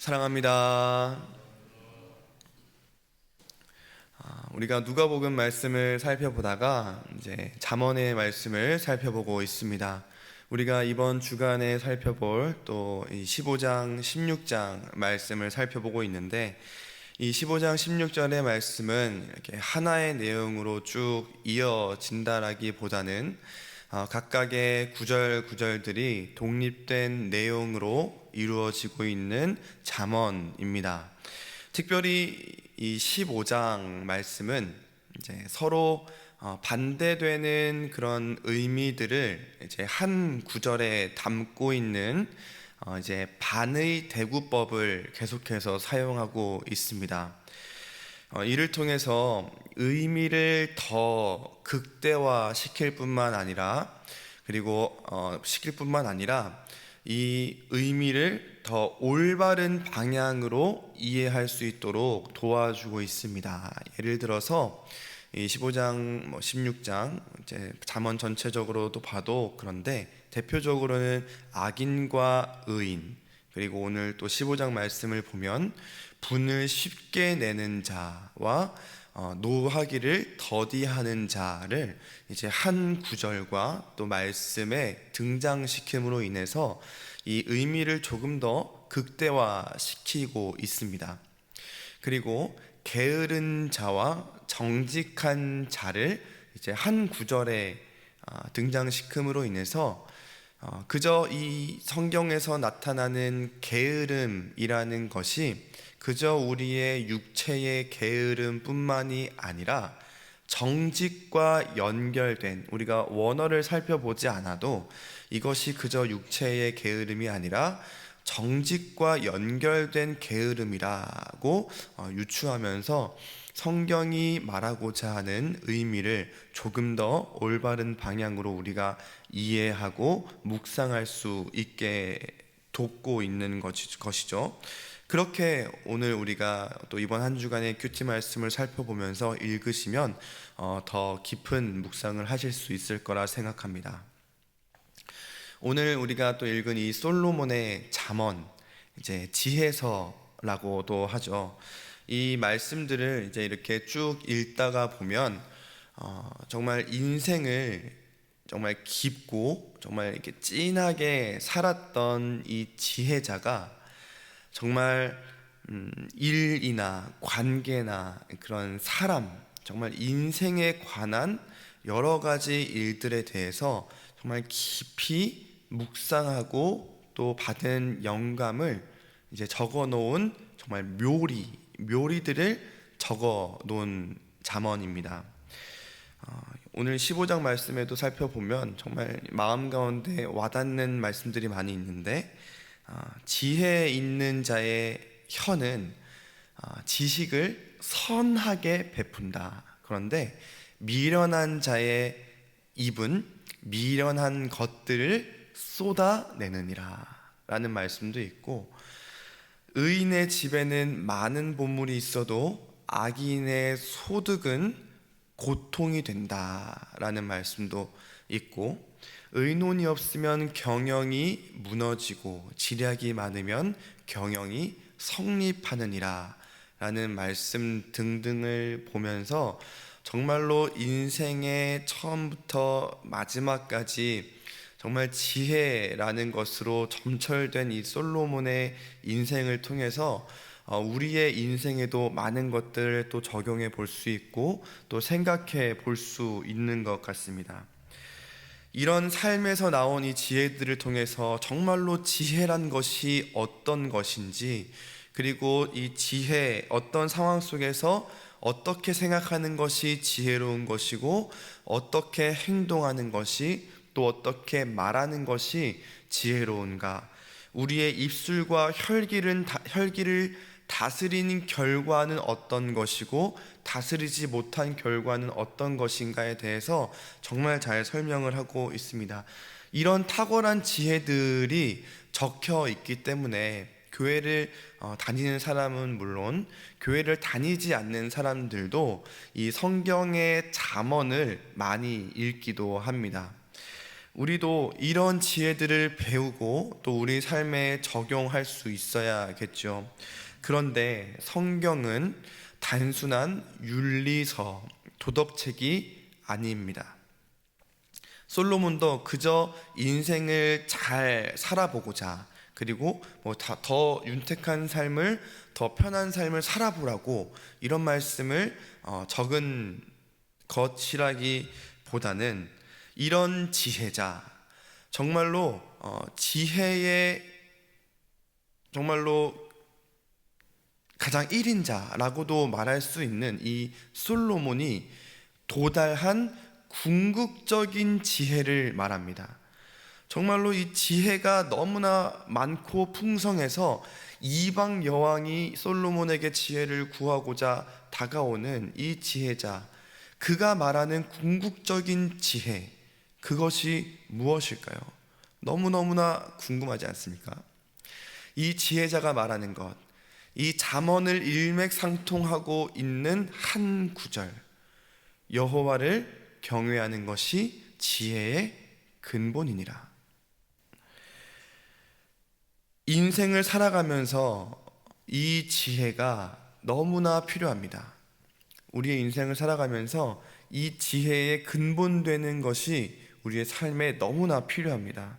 사랑합니다. 우리가 누가복음 말씀을 살펴보다가 이제 잠언의 말씀을 살펴보고 있습니다. 우리가 이번 주간에 살펴볼 또 이 15장, 16장 말씀을 살펴보고 있는데, 이 15장 16절의 말씀은 이렇게 하나의 내용으로 쭉 이어진다라기보다는 각각의 구절들이 독립된 내용으로 이루어지고 있는 잠언입니다. 특별히 이 15장 말씀은 이제 서로 반대되는 그런 의미들을 이제 한 구절에 담고 있는 이제 반의 대구법을 계속해서 사용하고 있습니다. 이를 통해서 의미를 더 극대화시킬 뿐만 아니라 이 의미를 더 올바른 방향으로 이해할 수 있도록 도와주고 있습니다. 예를 들어서 이 15장, 16장 이제 잠언 전체적으로도 봐도 그런데 대표적으로는 악인과 의인, 그리고 오늘 또 15장 말씀을 보면 분을 쉽게 내는 자와 노하기를 더디하는 자를 이제 한 구절과 또 말씀에 등장시킴으로 인해서 이 의미를 조금 더 극대화시키고 있습니다. 그리고 게으른 자와 정직한 자를 이제 한 구절에 등장시킴으로 인해서 그저 이 성경에서 나타나는 게으름이라는 것이 그저 우리의 육체의 게으름뿐만이 아니라 정직과 연결된, 우리가 원어를 살펴보지 않아도 이것이 그저 육체의 게으름이 아니라 정직과 연결된 게으름이라고 유추하면서 성경이 말하고자 하는 의미를 조금 더 올바른 방향으로 우리가 이해하고 묵상할 수 있게 돕고 있는 것이죠. 그렇게 오늘 우리가 또 이번 한 주간의 큐티 말씀을 살펴보면서 읽으시면 더 깊은 묵상을 하실 수 있을 거라 생각합니다. 오늘 우리가 또 읽은 이 솔로몬의 잠언, 이제 지혜서라고도 하죠. 이 말씀들을 이제 이렇게 쭉 읽다가 보면 정말 인생을 정말 깊고 정말 이렇게 진하게 살았던 이 지혜자가 정말 일이나 관계나 그런 사람, 정말 인생에 관한 여러 가지 일들에 대해서 정말 깊이 묵상하고 또 받은 영감을 이제 적어 놓은 정말 묘리들을 적어 놓은 잠언입니다. 오늘 15장 말씀에도 살펴보면 정말 마음 가운데 와닿는 말씀들이 많이 있는데, 지혜 있는 자의 혀는 지식을 선하게 베푼다. 그런데 미련한 자의 입은 미련한 것들을 쏟아내느니라 라는 말씀도 있고, 의인의 집에는 많은 보물이 있어도 악인의 소득은 고통이 된다 라는 말씀도 있고, 의논이 없으면 경영이 무너지고 지략이 많으면 경영이 성립하느니라 라는 말씀 등등을 보면서 정말로 인생의 처음부터 마지막까지 정말 지혜라는 것으로 점철된 이 솔로몬의 인생을 통해서 우리의 인생에도 많은 것들을 또 적용해 볼 수 있고 또 생각해 볼 수 있는 것 같습니다. 이런 삶에서 나온 이 지혜들을 통해서 정말로 지혜란 것이 어떤 것인지, 그리고 이 지혜, 어떤 상황 속에서 어떻게 생각하는 것이 지혜로운 것이고 어떻게 행동하는 것이, 또 어떻게 말하는 것이 지혜로운가, 우리의 입술과 혈기를 다스리는 결과는 어떤 것이고 다스리지 못한 결과는 어떤 것인가에 대해서 정말 잘 설명을 하고 있습니다. 이런 탁월한 지혜들이 적혀 있기 때문에 교회를 다니는 사람은 물론 교회를 다니지 않는 사람들도 이 성경의 잠언을 많이 읽기도 합니다. 우리도 이런 지혜들을 배우고 또 우리 삶에 적용할 수 있어야겠죠. 그런데 성경은 단순한 윤리서, 도덕책이 아닙니다. 솔로몬도 그저 인생을 잘 살아보고자, 그리고 더 윤택한 삶을, 더 편한 삶을 살아보라고 이런 말씀을 적은 것이라기보다는 이런 지혜자, 정말로 지혜의 정말로 가장 1인자라고도 말할 수 있는 이 솔로몬이 도달한 궁극적인 지혜를 말합니다. 정말로 이 지혜가 너무나 많고 풍성해서 이방 여왕이 솔로몬에게 지혜를 구하고자 다가오는 이 지혜자, 그가 말하는 궁극적인 지혜, 그것이 무엇일까요? 너무너무나 궁금하지 않습니까? 이 지혜자가 말하는 것, 이 잠언을 일맥상통하고 있는 한 구절, 여호와를 경외하는 것이 지혜의 근본이니라. 인생을 살아가면서 이 지혜가 너무나 필요합니다. 우리의 인생을 살아가면서 이 지혜의 근본되는 것이 우리의 삶에 너무나 필요합니다.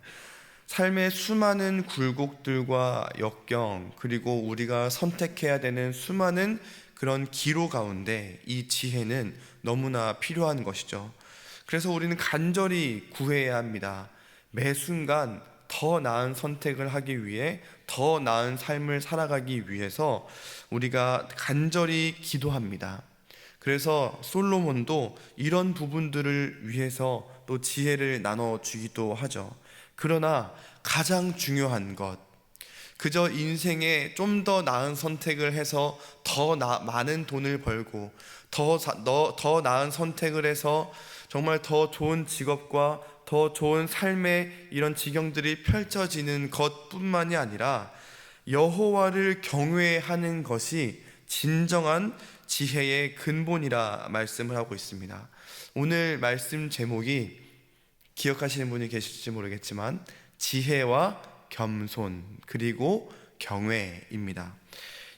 삶의 수많은 굴곡들과 역경, 그리고 우리가 선택해야 되는 수많은 그런 기로 가운데 이 지혜는 너무나 필요한 것이죠. 그래서 우리는 간절히 구해야 합니다. 매 순간 더 나은 선택을 하기 위해, 더 나은 삶을 살아가기 위해서 우리가 간절히 기도합니다. 그래서 솔로몬도 이런 부분들을 위해서 또 지혜를 나눠주기도 하죠. 그러나 가장 중요한 것, 그저 인생에 좀 더 나은 선택을 해서 더 많은 돈을 벌고 더 나은 선택을 해서 정말 더 좋은 직업과 더 좋은 삶의 이런 지경들이 펼쳐지는 것뿐만이 아니라 여호와를 경외하는 것이 진정한 지혜의 근본이라 말씀을 하고 있습니다. 오늘 말씀 제목이 기억하시는 분이 계실지 모르겠지만 지혜와 겸손 그리고 경외입니다.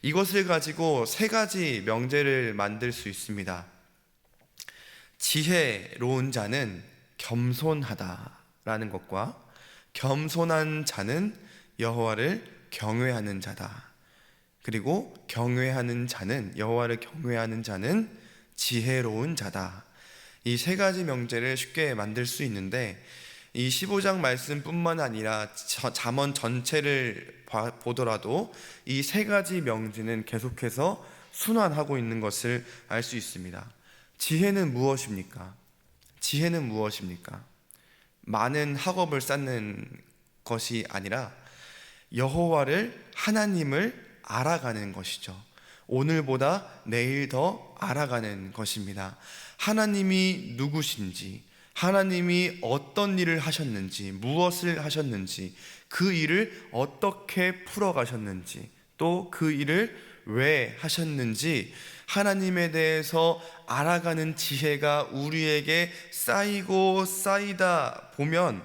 이것을 가지고 세 가지 명제를 만들 수 있습니다. 지혜로운 자는 겸손하다라는 것과 겸손한 자는 여호와를 경외하는 자다. 그리고 여호와를 경외하는 자는 지혜로운 자다. 이 세 가지 명제를 쉽게 만들 수 있는데 이 15장 말씀뿐만 아니라 잠언 전체를 보더라도 이 세 가지 명제는 계속해서 순환하고 있는 것을 알 수 있습니다. 지혜는 무엇입니까? 지혜는 무엇입니까? 많은 학업을 쌓는 것이 아니라 여호와를, 하나님을 알아가는 것이죠. 오늘보다 내일 더 알아가는 것입니다. 하나님이 누구신지, 하나님이 어떤 일을 하셨는지, 무엇을 하셨는지, 그 일을 어떻게 풀어가셨는지, 또 그 일을 왜 하셨는지 하나님에 대해서 알아가는 지혜가 우리에게 쌓이고 쌓이다 보면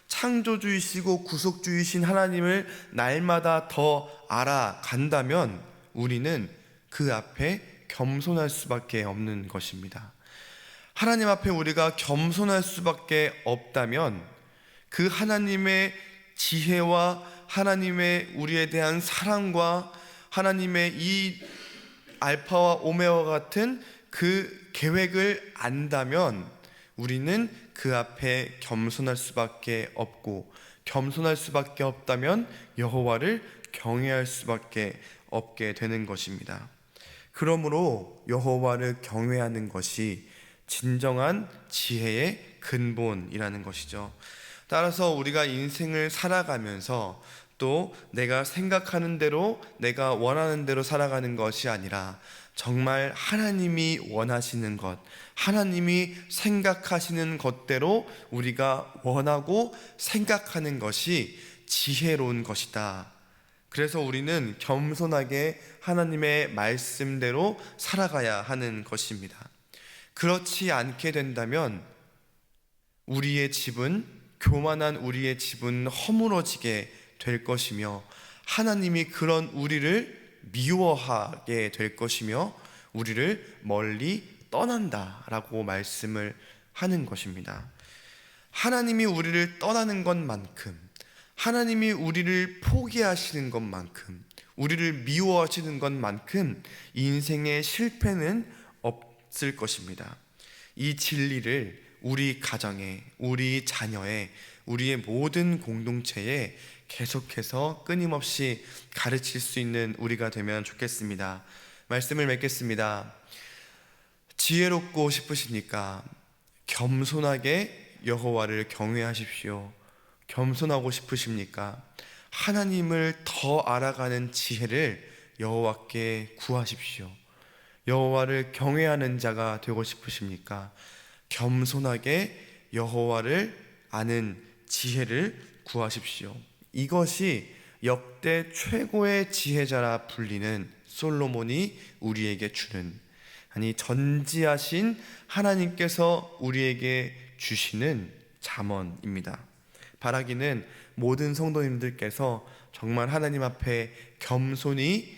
창조주이시고 구속주이신 하나님을 날마다 더 알아간다면 우리는 그 앞에 겸손할 수밖에 없는 것입니다. 하나님 앞에 우리가 겸손할 수밖에 없다면 그 하나님의 지혜와 하나님의 우리에 대한 사랑과 하나님의 이 알파와 오메가와 같은 그 계획을 안다면 우리는 그 앞에 겸손할 수밖에 없고, 겸손할 수밖에 없다면 여호와를 경외할 수밖에 없게 되는 것입니다. 그러므로 여호와를 경외하는 것이 진정한 지혜의 근본이라는 것이죠. 따라서 우리가 인생을 살아가면서 또 내가 생각하는 대로, 내가 원하는 대로 살아가는 것이 아니라 정말 하나님이 원하시는 것, 하나님이 생각하시는 것대로 우리가 원하고 생각하는 것이 지혜로운 것이다. 그래서 우리는 겸손하게 하나님의 말씀대로 살아가야 하는 것입니다. 그렇지 않게 된다면 우리의 집은 교만한 우리의 집은 허물어지게 될 것이며 하나님이 그런 우리를 미워하게 될 것이며 우리를 멀리 떠난다라고 말씀을 하는 것입니다. 하나님이 우리를 떠나는 것만큼, 하나님이 우리를 포기하시는 것만큼, 우리를 미워하시는 것만큼 인생의 실패는 없을 것입니다. 이 진리를 우리 가정에, 우리 자녀에, 우리의 모든 공동체에 계속해서 끊임없이 가르칠 수 있는 우리가 되면 좋겠습니다. 말씀을 맺겠습니다. 지혜롭고 싶으십니까? 겸손하게 여호와를 경외하십시오. 겸손하고 싶으십니까? 하나님을 더 알아가는 지혜를 여호와께 구하십시오. 여호와를 경외하는 자가 되고 싶으십니까? 겸손하게 여호와를 아는 지혜를 구하십시오. 이것이 역대 최고의 지혜자라 불리는 솔로몬이 우리에게 주는, 아니 전지하신 하나님께서 우리에게 주시는 잠언입니다. 바라기는 모든 성도님들께서 정말 하나님 앞에 겸손히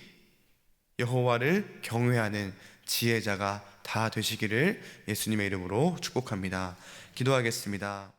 여호와를 경외하는 지혜자가 다 되시기를 예수님의 이름으로 축복합니다. 기도하겠습니다.